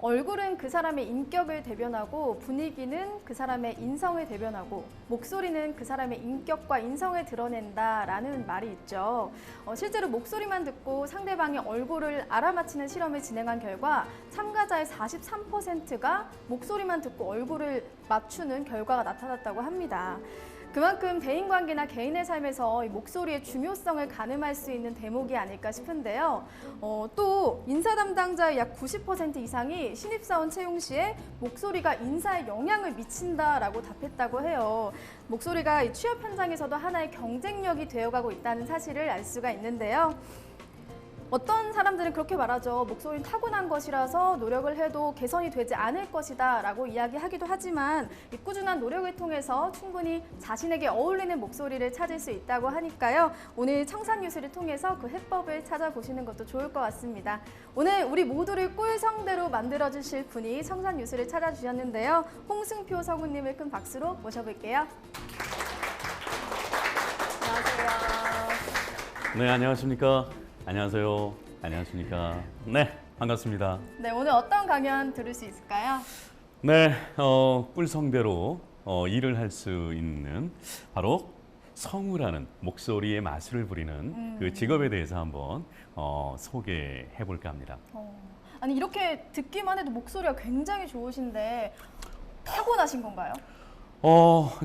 얼굴은 그 사람의 인격을 대변하고 분위기는 그 사람의 인성을 대변하고 목소리는 그 사람의 인격과 인성을 드러낸다라는 말이 있죠. 실제로 목소리만 듣고 상대방의 얼굴을 알아맞히는 실험을 진행한 결과 참가자의 43%가 목소리만 듣고 얼굴을 맞추는 결과가 나타났다고 합니다. 그만큼 대인관계나 개인의 삶에서 이 목소리의 중요성을 가늠할 수 있는 대목이 아닐까 싶은데요. 또 인사 담당자의 약 90% 이상이 신입사원 채용 시에 목소리가 인사에 영향을 미친다라고 답했다고 해요. 목소리가 이 취업 현장에서도 하나의 경쟁력이 되어가고 있다는 사실을 알 수가 있는데요. 어떤 사람들은 그렇게 말하죠. 목소리는 타고난 것이라서 노력을 해도 개선이 되지 않을 것이다 라고 이야기하기도 하지만 이 꾸준한 노력을 통해서 충분히 자신에게 어울리는 목소리를 찾을 수 있다고 하니까요. 오늘 청산유수를 통해서 그 해법을 찾아보시는 것도 좋을 것 같습니다. 오늘 우리 모두를 꿀성대로 만들어주실 분이 청산유수를 찾아주셨는데요. 홍승표 성우님을 큰 박수로 모셔볼게요. 안녕하세요. 네, 안녕하십니까. 안녕하세요. 안녕하십니까. 네, 반갑습니다. 네, 오늘 어떤 강연 들을 수 있을까요? 네, 꿀성대로 일을 할 수 있는 바로 성우라는 목소리의 마술을 부리는 그 직업에 대해서 한번 소개해 볼까 합니다. 아니 이렇게 듣기만 해도 목소리가 굉장히 좋으신데 타고나신 건가요?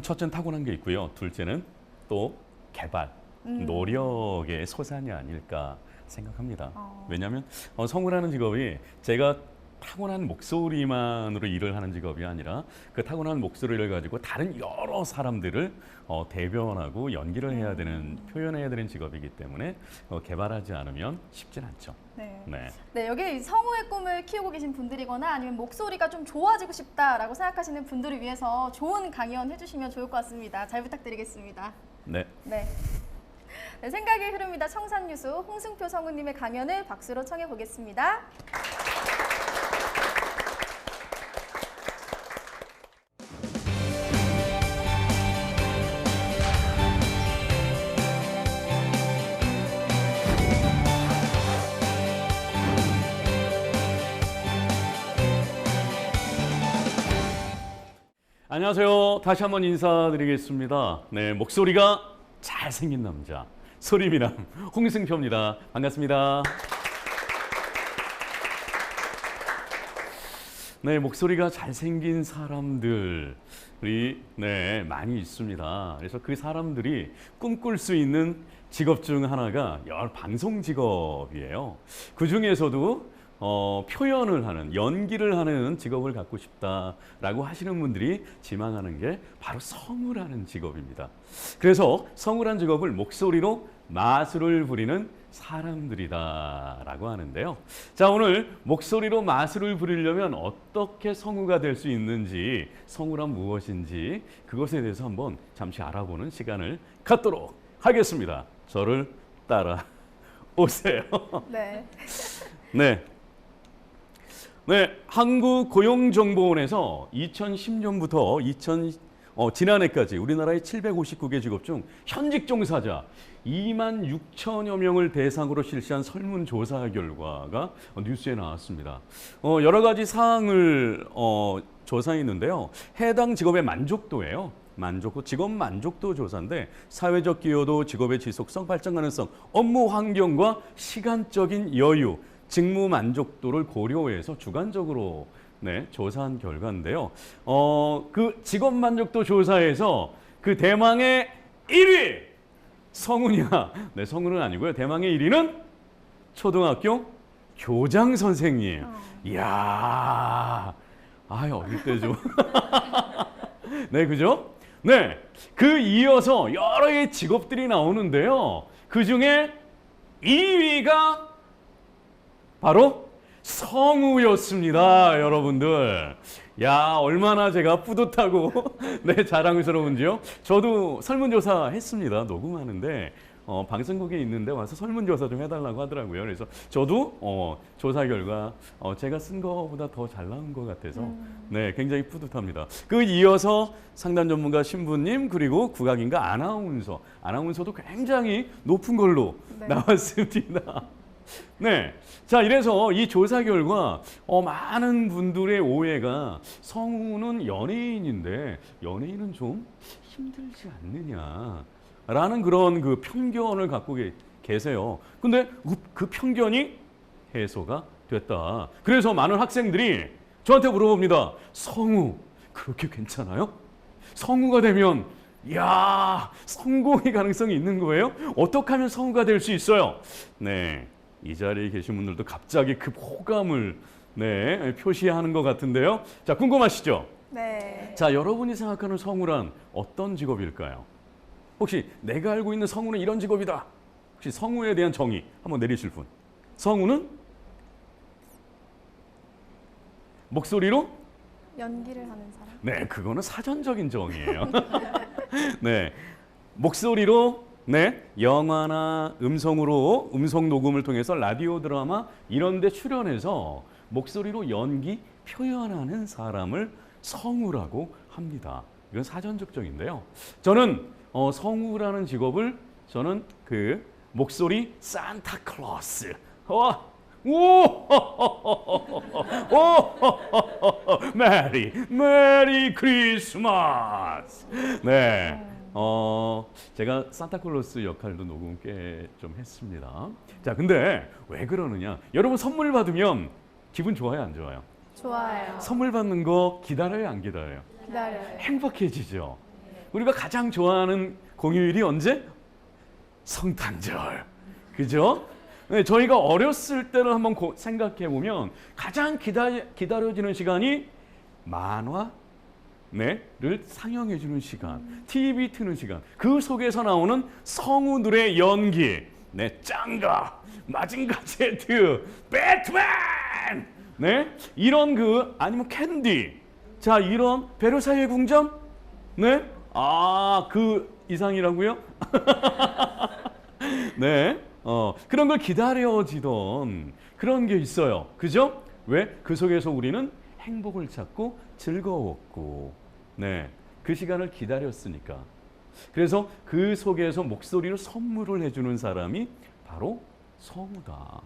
첫째는 타고난 게 있고요. 둘째는 또 개발, 노력의 소산이 아닐까 생각합니다. 왜냐하면 성우라는 직업이 제가 타고난 목소리만으로 일을 하는 직업이 아니라 그 타고난 목소리를 가지고 다른 여러 사람들을 대변하고 연기를 해야 되는, 표현해야 되는 직업이기 때문에 개발하지 않으면 쉽진 않죠. 네. 네. 네, 여기 성우의 꿈을 키우고 계신 분들이거나 아니면 목소리가 좀 좋아지고 싶다라고 생각하시는 분들을 위해서 좋은 강연 해주시면 좋을 것 같습니다. 잘 부탁드리겠습니다. 네. 네. 네, 생각의 흐름이다 청산유수 홍승표 성우님의 강연을 박수로 청해 보겠습니다. 안녕하세요. 다시 한번 인사드리겠습니다. 네, 목소리가 잘생긴 남자, 소리미남 홍승표입니다. 반갑습니다. 네, 목소리가 잘생긴 사람들이 많이 있습니다. 그래서 그 사람들이 꿈꿀 수 있는 직업 중 하나가 방송 직업이에요. 그 중에서도 표현을 하는, 연기를 하는 직업을 갖고 싶다라고 하시는 분들이 지망하는 게 바로 성우라는 직업입니다. 그래서 성우라는 직업을 목소리로 마술을 부리는 사람들이다라고 하는데요. 자, 오늘 목소리로 마술을 부리려면 어떻게 성우가 될 수 있는지, 성우란 무엇인지 그것에 대해서 한번 잠시 알아보는 시간을 갖도록 하겠습니다. 저를 따라 오세요. 네. 네. 네, 한국고용정보원에서 2010년부터 지난해까지 우리나라의 759개 직업 중 현직 종사자 2만 6천여 명을 대상으로 실시한 설문조사 결과가 뉴스에 나왔습니다. 여러 가지 사항을 조사했는데요. 해당 직업의 만족도예요. 직업 만족도 조사인데 사회적 기여도, 직업의 지속성, 발전 가능성, 업무 환경과 시간적인 여유, 직무 만족도를 고려해서 주관적으로 조사한 결과인데요. 그 직업 만족도 조사에서 그 대망의 1위 성우냐? 네, 성우는 아니고요. 대망의 1위는 초등학교 교장 선생님이에요. 이야, 어릴 때죠. 네, 그죠? 네, 그 이어서 여러 개의 직업들이 나오는데요. 그 중에 2위가 바로 성우였습니다, 여러분들. 야, 얼마나 제가 뿌듯하고 자랑스러운지요. 저도 설문조사 했습니다. 녹음하는데 방송국에 있는데 와서 설문조사 좀 해달라고 하더라고요. 그래서 저도 조사 결과 제가 쓴 거보다 더 잘 나온 것 같아서 굉장히 뿌듯합니다. 그 이어서 상담 전문가 신부님, 그리고 국악인과 아나운서도 굉장히 높은 걸로 나왔습니다. 네. 자, 이래서 이 조사 결과 많은 분들의 오해가 성우는 연예인인데 연예인은 좀 힘들지 않느냐라는 그런 그 편견을 갖고 계세요. 근데 그 편견이 해소가 됐다. 그래서 많은 학생들이 저한테 물어봅니다. 성우 그렇게 괜찮아요? 성우가 되면 이야, 성공의 가능성이 있는 거예요? 어떻게 하면 성우가 될 수 있어요? 네, 이 자리에 계신 분들도 갑자기 그 호감을 표시하는 것 같은데요. 자, 궁금하시죠? 네. 자, 여러분이 생각하는 성우란 어떤 직업일까요? 혹시 내가 알고 있는 성우는 이런 직업이다. 혹시 성우에 대한 정의 한번 내리실 분. 성우는 목소리로? 연기를 하는 사람. 네, 그거는 사전적인 정의예요. 네, 목소리로 영화나 음성으로 음성 녹음을 통해서 라디오 드라마 이런 데 출연해서 목소리로 연기 표현하는 사람을 성우라고 합니다. 이건 사전적 정의인데요. 저는 성우라는 직업을 저는 그 목소리 산타클로스 오! 메리 크리스마스. 네. 제가 산타클로스 역할도 녹음 꽤 좀 했습니다. 자, 근데 왜 그러느냐? 여러분 선물 받으면 기분 좋아요, 안 좋아요? 좋아요. 선물 받는 거 기다려요, 안 기다려요? 기다려요. 행복해지죠. 우리가 가장 좋아하는 공휴일이 언제? 성탄절. 그죠? 네, 저희가 어렸을 때를 한번 생각해 보면 가장 기다려지는 시간이 만화 를 상영해 주는 시간, TV 트는 시간, 그 속에서 나오는 성우들의 연기, 짱가, 마징가 제트, 배트맨, 이런 아니면 캔디, 자, 이런 베르사유의 궁전, 그 이상이라고요? 그런 걸 기다려지던 그런 게 있어요. 그죠? 왜? 그 속에서 우리는 행복을 찾고 즐거웠고, 그 시간을 기다렸으니까. 그래서 그 속에서 목소리로 선물을 해주는 사람이 바로 성우다.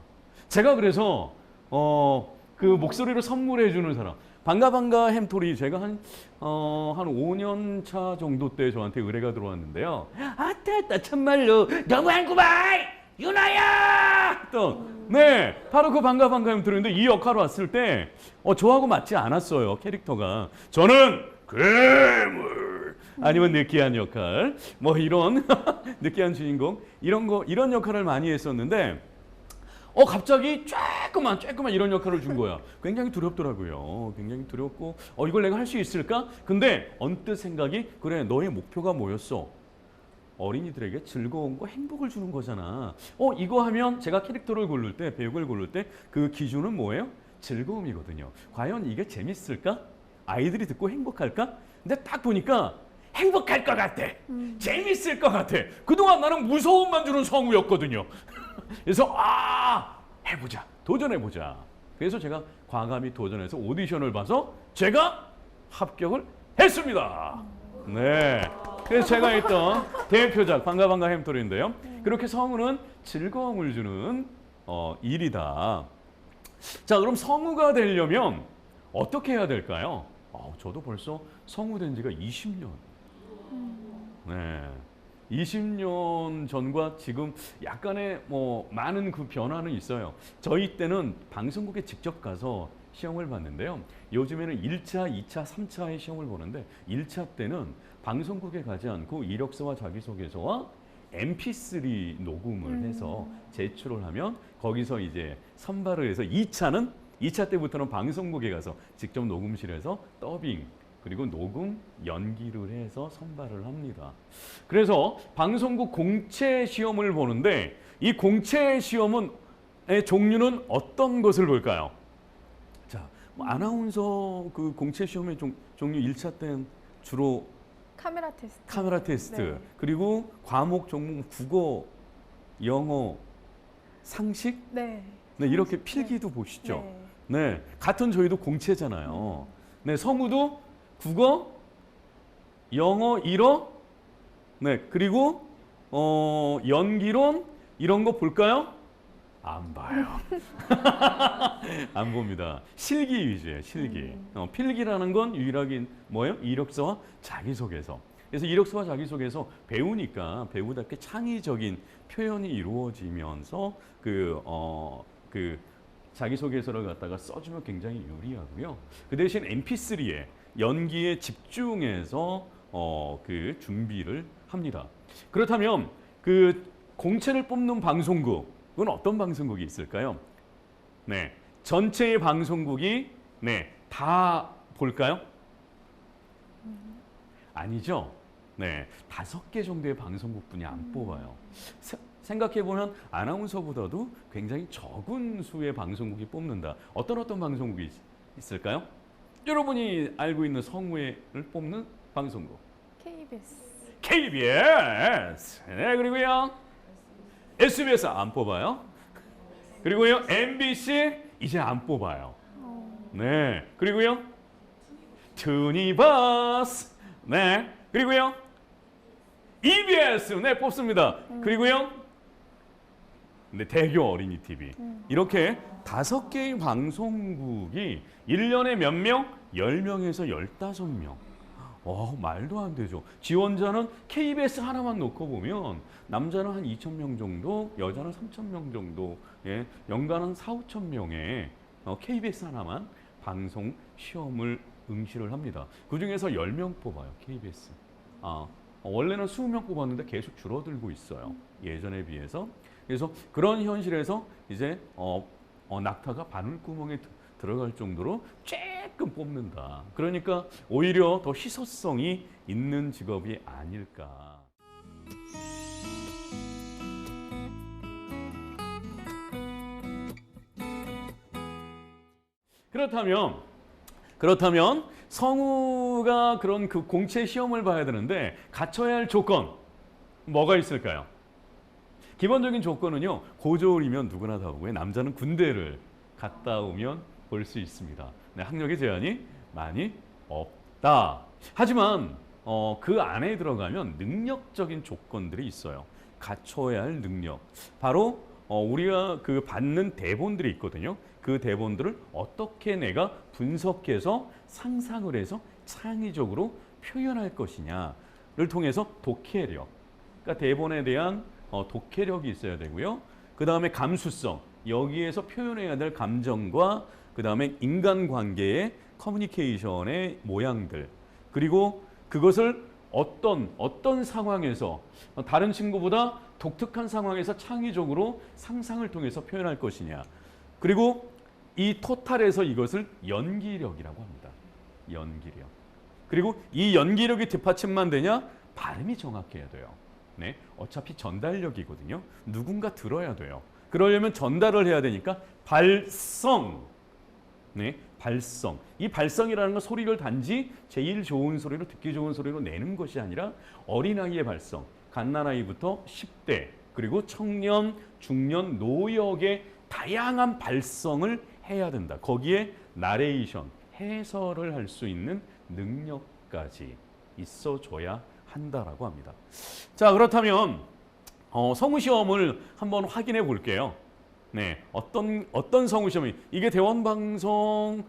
제가 그래서 그 목소리로 선물해주는 사람, 반가반가 햄토리 제가 한 5년 차 정도 때 저한테 의뢰가 들어왔는데요. 됐다 참말로 너무한구만 유나야! 바로 그 반가반가 햄토리인데 이 역할 왔을 때 저하고 맞지 않았어요, 캐릭터가. 저는 괴물 아니면 느끼한 역할, 뭐 이런 느끼한 주인공 이런 역할을 많이 했었는데 갑자기 쬐끄만 이런 역할을 준 거야. 굉장히 두렵더라고요. 굉장히 두렵고 이걸 내가 할 수 있을까? 근데 언뜻 생각이 그래, 너의 목표가 뭐였어? 어린이들에게 즐거움과 행복을 주는 거잖아. 이거 하면 제가 캐릭터를 고를 때, 배역을 고를 때 그 기준은 뭐예요? 즐거움이거든요. 과연 이게 재밌을까? 아이들이 듣고 행복할까? 근데 딱 보니까 행복할 것 같아. 재밌을 것 같아. 그동안 나는 무서움만 주는 성우였거든요. 그래서 해보자. 도전해보자. 그래서 제가 과감히 도전해서 오디션을 봐서 제가 합격을 했습니다. 네. 그래서 제가 했던 대표작 반가반가 햄토리인데요. 그렇게 성우는 즐거움을 주는 일이다. 자, 그럼 성우가 되려면 어떻게 해야 될까요? 저도 벌써 성우 된 지가 20년. 네. 20년 전과 지금 약간의 많은 그 변화는 있어요. 저희 때는 방송국에 직접 가서 시험을 봤는데요. 요즘에는 1차, 2차, 3차의 시험을 보는데 1차 때는 방송국에 가지 않고 이력서와 자기소개서와 MP3 녹음을 해서 제출을 하면 거기서 이제 선발을 해서 2차 때부터는 방송국에 가서 직접 녹음실에서 더빙 그리고 녹음, 연기를 해서 선발을 합니다. 그래서 방송국 공채 시험을 보는데 이 공채 시험의 종류는 어떤 것을 볼까요? 자, 아나운서 그 공채 시험의 종류 1차 때는 주로 카메라 테스트. 네. 그리고 과목 종목 국어, 영어, 상식? 이렇게 필기도 보시죠. 네. 같은 저희도 공채잖아요. 성우도 국어, 영어, 일어, 그리고 연기론 이런 거 볼까요? 안 봐요. 안 봅니다. 실기 위주예요. 실기. 필기라는 건 유일하게 뭐예요? 이력서와 자기소개서. 그래서 이력서와 자기소개서 배우니까 배우답게 창의적인 표현이 이루어지면서 그 자기소개서를 갖다가 써주면 굉장히 유리하고요. 그 대신 MP3에 연기에 집중해서 그 준비를 합니다. 그렇다면 그 공채를 뽑는 방송국은 어떤 방송국이 있을까요? 네, 전체의 방송국이 네, 다 볼까요? 아니죠. 네, 5개 정도의 방송국뿐이 안 뽑아요. 생각해보면 아나운서보다도 굉장히 적은 수의 방송국이 뽑는다. 어떤 방송국이 있을까요? 여러분이 알고 있는 성우를 뽑는 방송국. KBS. 네, 그리고요. SBS 안 뽑아요. 그리고요. MBC 이제 안 뽑아요. 네, 그리고요. 투니버스. 네, 그리고요. EBS 네 뽑습니다. 그리고요. 네, 대교 어린이 TV. 이렇게 5개의 방송국이 1년에 몇 명? 10명에서 15명. 말도 안 되죠. 지원자는 KBS 하나만 놓고 보면 남자는 한 2,000명 정도, 여자는 3,000명 정도, 예, 연간은 4,000~5,000명의 KBS 하나만 방송 시험을 응시를 합니다. 그 중에서 10명 뽑아요, KBS. 원래는 20명 뽑았는데 계속 줄어들고 있어요. 예전에 비해서. 그래서 그런 현실에서 이제 낙타가 바늘구멍에 들어갈 정도로 조금 뽑는다. 그러니까 오히려 더 희소성이 있는 직업이 아닐까. 그렇다면 성우가 그런 그 공채 시험을 봐야 되는데 갖춰야 할 조건 뭐가 있을까요? 기본적인 조건은요. 고졸이면 누구나 다 오고요. 남자는 군대를 갔다 오면 볼 수 있습니다. 네, 학력의 제한이 많이 없다. 하지만 그 안에 들어가면 능력적인 조건들이 있어요. 갖춰야 할 능력. 바로 우리가 그 받는 대본들이 있거든요. 그 대본들을 어떻게 내가 분석해서 상상을 해서 창의적으로 표현할 것이냐를 통해서 독해력. 그러니까 대본에 대한 독해력이 있어야 되고요. 그 다음에 감수성. 여기에서 표현해야 될 감정과 그 다음에 인간관계의 커뮤니케이션의 모양들. 그리고 그것을 어떤 상황에서 다른 친구보다 독특한 상황에서 창의적으로 상상을 통해서 표현할 것이냐. 그리고 이 토탈에서 이것을 연기력이라고 합니다. 연기력. 그리고 이 연기력이 뒷받침만 되냐? 발음이 정확해야 돼요. 네, 어차피 전달력이거든요. 누군가 들어야 돼요. 그러려면 전달을 해야 되니까 발성. 네, 발성. 이 발성이라는 건 소리를 단지 제일 좋은 소리로 듣기 좋은 소리로 내는 것이 아니라 어린아이의 발성. 갓난아이부터 10대 그리고 청년, 중년, 노역의 다양한 발성을 해야 된다. 거기에 나레이션, 해설을 할 수 있는 능력까지 있어줘야 한다라고 합니다. 자, 그렇다면 성우 시험을 한번 확인해 볼게요. 네, 어떤 성우 시험이 이게 대원방송에서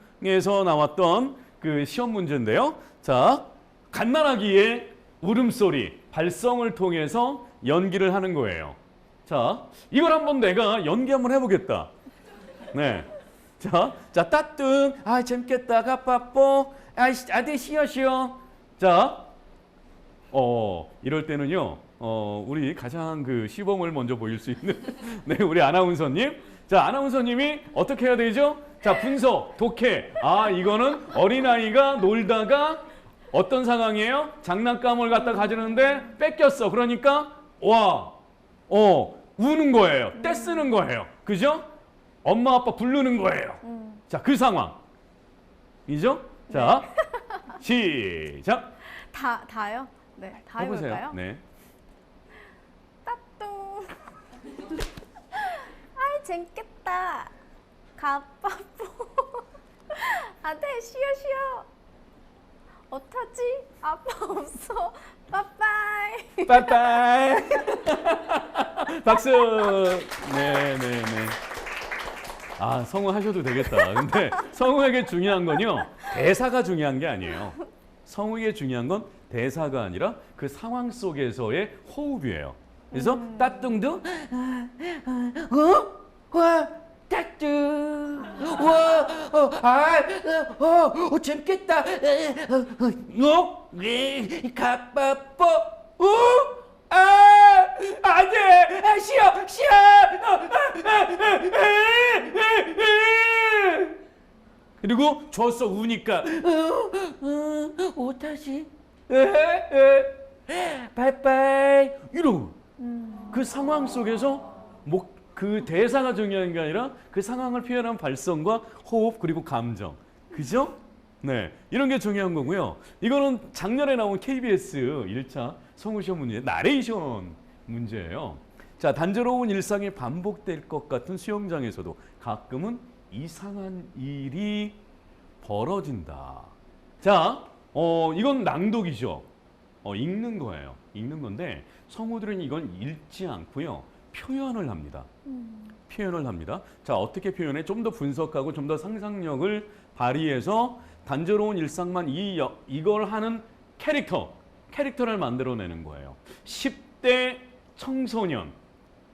나왔던 그 시험 문제인데요. 자, 갓난아기의 울음소리, 발성을 통해서 연기를 하는 거예요. 자, 이걸 한번 내가 연기 한번 해보겠다. 네, 자, 따뜻, 재밌겠다, 가빠뽀, 아들 쉬어. 자, 이럴 때는요. 우리 가장 그 시범을 먼저 보일 수 있는 네, 우리 아나운서님. 자, 아나운서님이 어떻게 해야 되죠? 자, 분석, 독해. 이거는 어린아이가 놀다가 어떤 상황이에요? 장난감을 갖다 가지는데 뺏겼어. 그러니까 우는 거예요. 떼쓰는 거예요. 그죠? 엄마 아빠 부르는 거예요. 자, 그 상황. 이죠? 자, 시작. 다요? 네, 다 해보세요. 해볼까요? 네. 따뚱. 아이 재밌겠다. 가빠뽀. 아들 쉬어. 어떡하지? 아빠 없어. 빠빠이. 빠빠이. 박수. 네, 네, 네. 아, 성우 하셔도 되겠다. 근데 성우에게 중요한 건요, 대사가 중요한 게 아니에요. 성우에게 중요한 건 대사가 아니라 그 상황 속에서의 호흡이에요. 그래서 따뚱도 와, 따뜻. 와, 재밌겠다. 가빠뽀. 안 돼. 쉬어, 쉬어. 그리고 줬어 우니까 어떡하지? 바이바이. 이러고 그 상황 속에서 그 대사가 중요한 게 아니라 그 상황을 표현한 발성과 호흡 그리고 감정, 그죠? 네, 이런 게 중요한 거고요. 이거는 작년에 나온 KBS 1차 성우시험 문제 나레이션 문제예요. 자, 단조로운 일상이 반복될 것 같은 수영장에서도 가끔은 이상한 일이 벌어진다. 자, 이건 낭독이죠. 읽는 거예요. 읽는 건데 성우들은 이건 읽지 않고요. 표현을 합니다. 표현을 합니다. 자, 어떻게 표현해? 좀 더 분석하고 좀 더 상상력을 발휘해서 단조로운 일상만 이걸 하는 캐릭터를 만들어내는 거예요. 10대 청소년,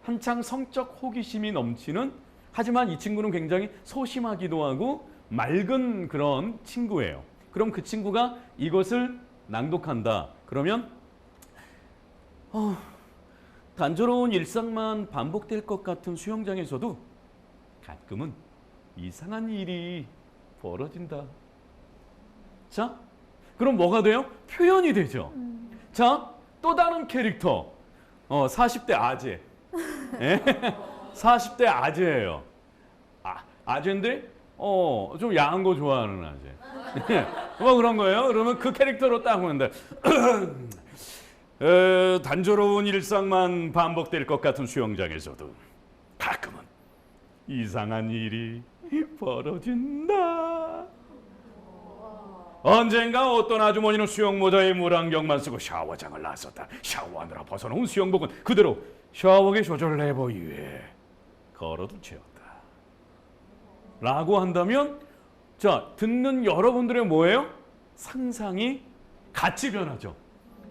한창 성적 호기심이 넘치는, 하지만 이 친구는 굉장히 소심하기도 하고 맑은 그런 친구예요. 그럼 그 친구가 이것을 낭독한다. 그러면 단조로운 일상만 반복될 것 같은 수영장에서도 가끔은 이상한 일이 벌어진다. 자, 그럼 뭐가 돼요? 표현이 되죠. 자, 또 다른 캐릭터. 40대 아재. 예? 40대 아재예요. 아재인데 좀 야한 거 좋아하는 아재. 뭐 그런 거예요. 그러면 그 캐릭터로 딱 보는데 단조로운 일상만 반복될 것 같은 수영장에서도 가끔은 이상한 일이 벌어진다. 언젠가 어떤 아주머니는 수영 모자에 물안경만 쓰고 샤워장을 나섰다. 샤워하느라 벗어놓은 수영복은 그대로 샤워기 조절레버 위에 걸어두었다. 라고 한다면, 자, 듣는 여러분들의 뭐예요? 상상이 같이 변하죠.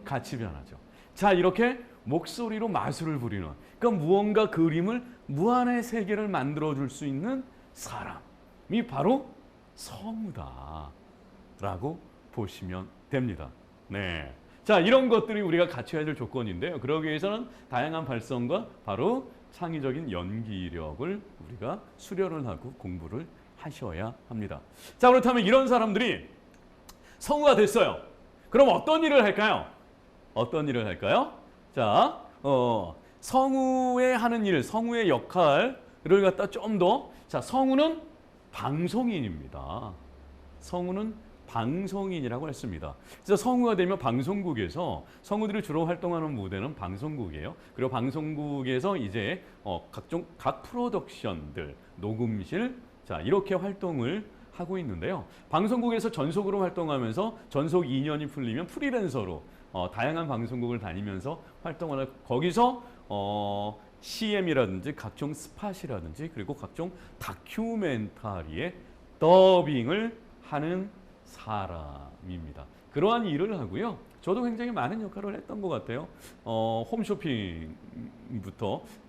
같이 변하죠. 자, 이렇게 목소리로 마술을 부리는, 그러니까 무언가 그림을 무한의 세계를 만들어줄 수 있는 사람이 바로 성우다 라고 보시면 됩니다. 네. 자, 이런 것들이 우리가 갖춰야 될 조건인데요. 그러기 위해서는 다양한 발성과 바로 창의적인 연기력을 우리가 수련을 하고 공부를 하셔야 합니다. 자, 그렇다면 이런 사람들이 성우가 됐어요. 그럼 어떤 일을 할까요? 어떤 일을 할까요? 자, 성우의 하는 일, 성우의 역할을 갖다 좀 더, 자, 성우는 방송인입니다. 성우는 방송인이라고 했습니다. 그래서 성우가 되면 방송국에서 성우들이 주로 활동하는 무대는 방송국이에요. 그리고 방송국에서 이제 각 프로덕션들, 녹음실, 자, 이렇게 활동을 하고 있는데요. 방송국에서 전속으로 활동하면서 전속 2년이 풀리면 프리랜서로 다양한 방송국을 다니면서 활동을 하고, 거기서 CM이라든지 각종 스팟이라든지 그리고 각종 다큐멘터리의 더빙을 하는 사람입니다. 그러한 일을 하고요. 저도 굉장히 많은 역할을 했던 것 같아요. 홈쇼핑부터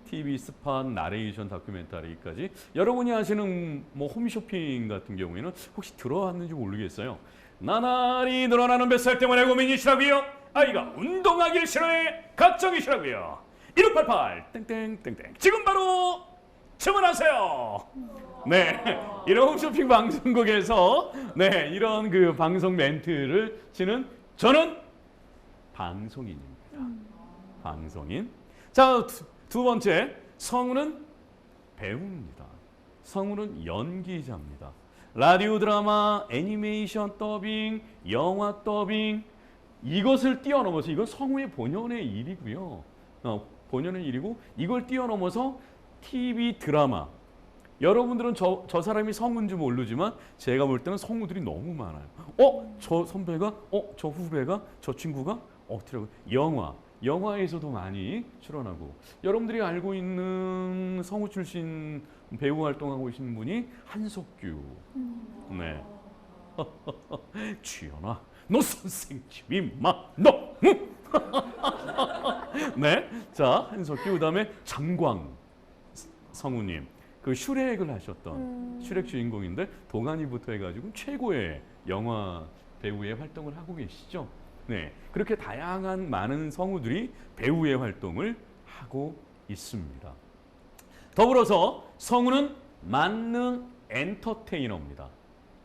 TV 스팟, 나레이션, 다큐멘터리까지 여러분이 하시는 뭐 홈쇼핑 같은 경우에는 혹시 들어왔는지 모르겠어요. 나날이 늘어나는 뱃살 때문에 고민이시라고요? 아이가 운동하길 싫어해? 걱정이시라고요? 1688 땡땡땡땡 지금 바로 주문하세요. 네, 이런 홈쇼핑 방송국에서 네, 이런 그 방송 멘트를 치는 저는 방송인입니다. 방송인. 자, 두 번째, 성우는 배우입니다. 성우는 연기자입니다. 라디오 드라마, 애니메이션 더빙, 영화 더빙, 이것을 뛰어넘어서, 이건 성우의 본연의 일이고요. 본연의 일이고, 이걸 뛰어넘어서 TV 드라마. 여러분들은 저 사람이 성우인지 모르지만 제가 볼 때는 성우들이 너무 많아요. 저 선배가, 저 후배가, 저 친구가, 어떻게 영화, 영화에서도 많이 출연하고 여러분들이 알고 있는 성우 출신 배우 활동하고 계신 분이 한석규. 네. 주연아, 너 선생님 임마, 너. 응? 네. 자, 한석규 그다음에 장광 성우님. 그 슈렉을 하셨던 슈렉 주인공인데 동안이부터 해가지고 최고의 영화 배우의 활동을 하고 계시죠. 네, 그렇게 다양한 많은 성우들이 배우의 활동을 하고 있습니다. 더불어서 성우는 만능 엔터테이너입니다.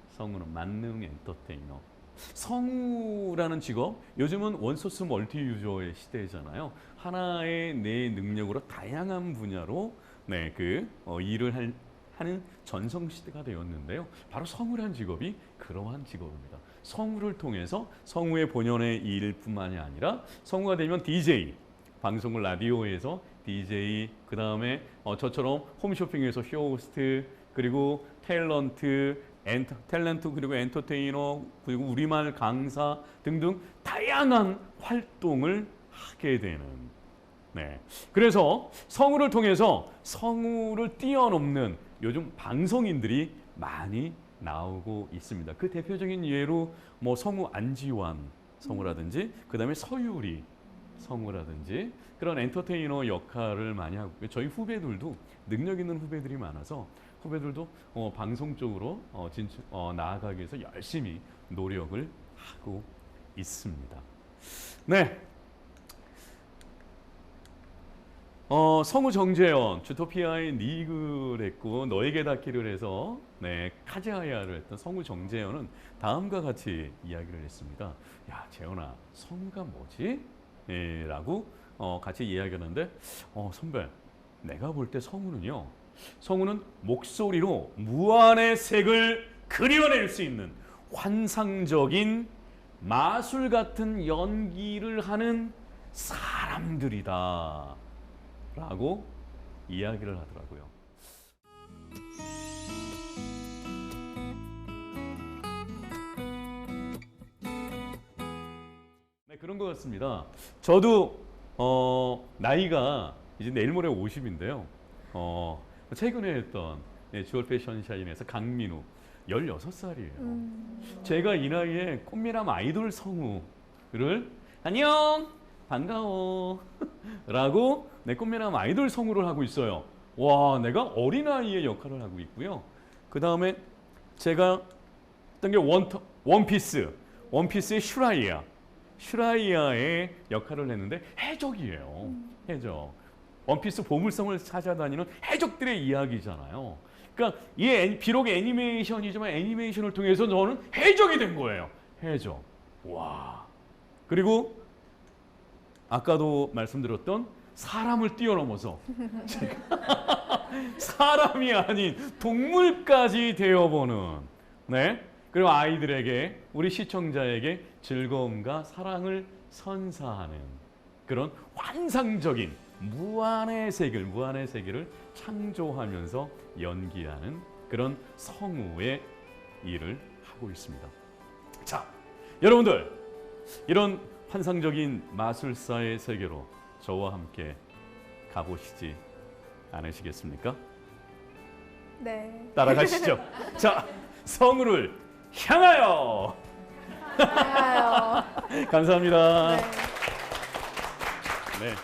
성우는 만능 엔터테이너. 성우라는 직업, 요즘은 원소스 멀티 유저의 시대잖아요. 하나의 내 능력으로 다양한 분야로 일을 하는 전성 시대가 되었는데요. 바로 성우라는 직업이 그러한 직업입니다. 성우를 통해서 성우의 본연의 일뿐만이 아니라 성우가 되면 DJ, 방송을 라디오에서 DJ, 그 다음에 저처럼 홈쇼핑에서 쇼호스트, 그리고 탤런트 그리고 엔터테이너, 그리고 우리말 강사 등등 다양한 활동을 하게 되는. 네. 그래서 성우를 통해서 성우를 뛰어넘는 요즘 방송인들이 많이 나오고 있습니다. 그 대표적인 예로 뭐 성우 안지환 성우라든지 그다음에 서유리 성우라든지 그런 엔터테이너 역할을 많이 하고, 저희 후배들도 능력 있는 후배들이 많아서 후배들도 방송 쪽으로 나아가기 위해서 열심히 노력을 하고 있습니다. 네. 성우 정재현, 주토피아의 니그를 했고 너에게 닿기를 해서 카즈하야를 했던 성우 정재현은 다음과 같이 이야기를 했습니다. 야, 재현아, 성우가 뭐지? 라고 같이 이야기하는데 선배, 내가 볼 때 성우는 목소리로 무한의 색을 그려낼 수 있는 환상적인 마술 같은 연기를 하는 사람들이다 라고 이야기를 하더라고요. 네, 그런 것 같습니다. 저도 나이가 이제 내일 모레 50인데요. 최근에 했던 주얼 패션샤인에서 강민우 16살이에요. 제가 이 나이에 꽃미남 아이돌 성우를 안녕 반가워 라고 꽃미남 아이돌 성우를 하고 있어요. 와, 내가 어린아이의 역할을 하고 있고요. 그 다음에 제가 했던 게 원피스의 슈라이아의 역할을 했는데 해적이에요. 해적. 원피스 보물섬을 찾아다니는 해적들의 이야기잖아요. 그러니까 비록 애니메이션이지만 애니메이션을 통해서 저는 해적이 된 거예요. 해적. 와. 그리고 아까도 말씀드렸던 사람을 뛰어넘어서 제가 사람이 아닌 동물까지 되어보는, 그리고 아이들에게, 우리 시청자에게 즐거움과 사랑을 선사하는 그런 환상적인 무한의 세계를 창조하면서 연기하는 그런 성우의 일을 하고 있습니다. 자, 여러분들, 이런 환상적인 마술사의 세계로 저와 함께 가보시지 않으시겠습니까? 네. 따라가시죠. 자, 성우를 향하여. 좋아요. 감사합니다. 네. 네.